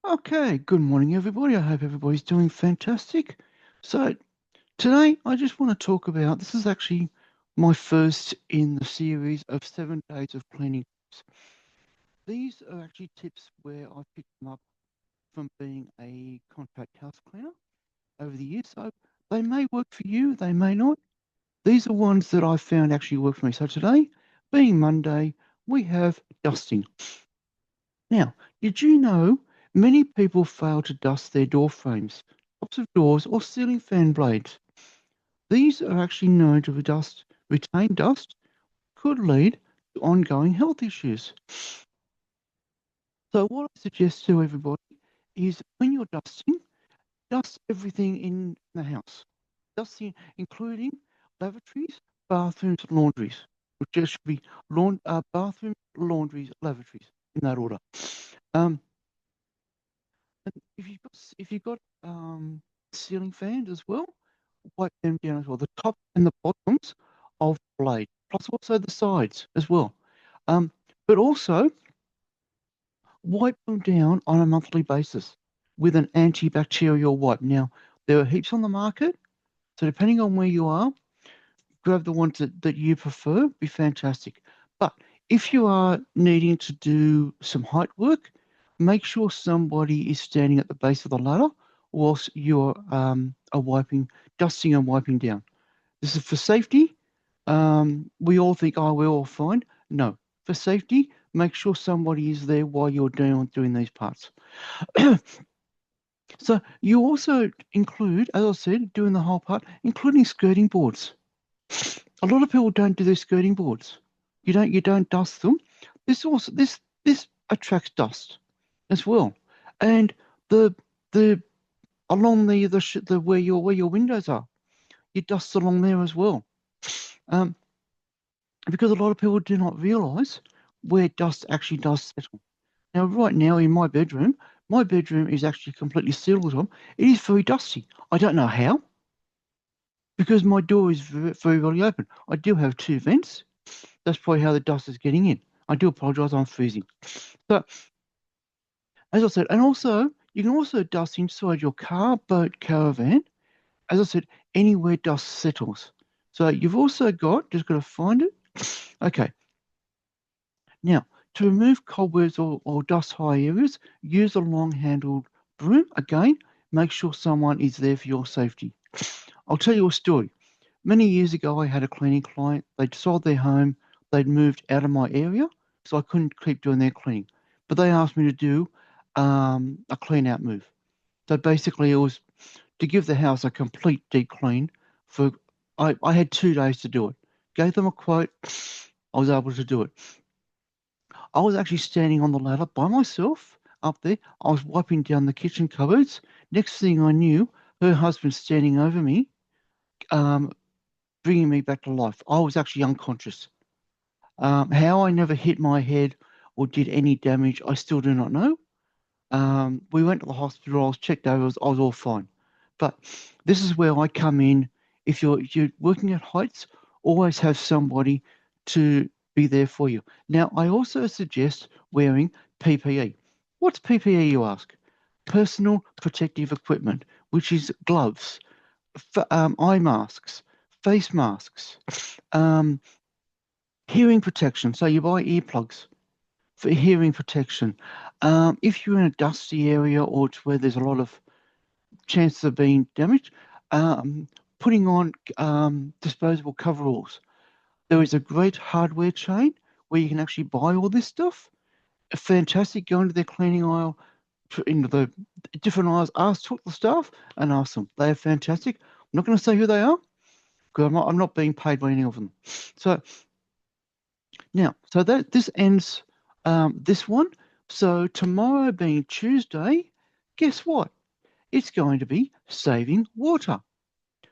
Okay, good morning, everybody. I hope everybody's doing fantastic. So, today I just want to talk about this is actually my first in the series of 7 days of cleaning tips. These are actually tips where I picked them up from being a contract house cleaner over the years. So, they may work for you, they may not. These are ones that I found actually work for me. So, today, being Monday, we have dusting. Now, did you know many people fail to dust their door frames, tops of doors, or ceiling fan blades? These are actually known to retain dust, could lead to ongoing health issues. So, what I suggest to everybody is when you're dusting, dust everything in the house, dusting, including lavatories, bathrooms, laundries, which just should be bathrooms, laundries, lavatories in that order. Um, And if you've got ceiling fans as well, wipe them down as well. The top and the bottoms of the blade, plus also the sides as well. Um, but also wipe them down on a monthly basis with an antibacterial wipe. Now, there are heaps on the market, so depending on where you are, grab the ones that you prefer, be fantastic. But if you are needing to do some height work, make sure somebody is standing at the base of the ladder whilst you're are wiping, dusting and wiping down. This is for safety. We all think, oh, we're all fine. No, for safety, make sure somebody is there while you're doing these parts. So you also include, as I said, doing the whole part, including skirting boards. A lot of people don't do their skirting boards. You don't dust them. This attracts dust as well, and the the along the where your windows are, you dust along there as well. Um, because a lot of people do not realise where dust actually does settle. Now, right now in my bedroom is actually completely sealed on. It is very dusty. I don't know how because my door is very open. I do have two vents. That's probably how the dust is getting in. I do apologise, I'm freezing. So, as I said, and also, you can also dust inside your car, boat, caravan. As I said, anywhere dust settles. So, you've also just got to find it. Okay, now, to remove cobwebs or dust high areas, use a long handled broom. Again, make sure someone is there for your safety. I'll tell you a story. Many years ago, I had a cleaning client. They'd sold their home. They'd moved out of my area, so I couldn't keep doing their cleaning. But they asked me to do a clean out move. So basically, it was to give the house a complete deep clean. For I had 2 days to do it. Gave them a quote. I was able to do it. I was actually standing on the ladder by myself up there. I was wiping down the kitchen cupboards. Next thing I knew, her husband standing over me, um, bringing me back to life. I was actually unconscious. How I never hit my head or did any damage, I still do not know. We went to the hospital. I was checked over. I was all fine. But this is where I come in. If you're working at heights, always have somebody to be there for you. Now, I also suggest wearing PPE. What's PPE, you ask? Personal protective equipment, which is gloves, eye masks, face masks, um, hearing protection. So you buy earplugs for hearing protection. If you're in a dusty area or it's where there's a lot of chances of being damaged, um, putting on disposable coveralls. There is a great hardware chain where you can actually buy all this stuff. Fantastic. Go into their cleaning aisle, into the different aisles, talk to the staff and ask them. They are fantastic. I'm not going to say who they are because I'm not being paid by any of them. So now, so that this ends this one. So tomorrow being Tuesday, guess what? It's going to be saving water.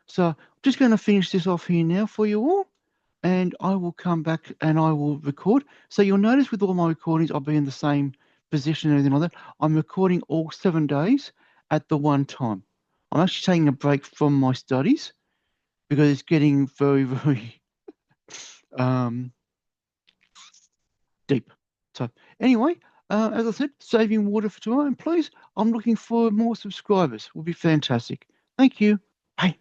So I'm just going to finish this off here now for you all, and I will come back and I will record. So you'll notice with all my recordings, I'll be in the same position and everything like that. I'm recording all 7 days at the one time. I'm actually taking a break from my studies because it's getting very um, deep. So anyway, As I said, saving water for tomorrow. And please, I'm looking for more subscribers. Will be fantastic. Thank you. Bye.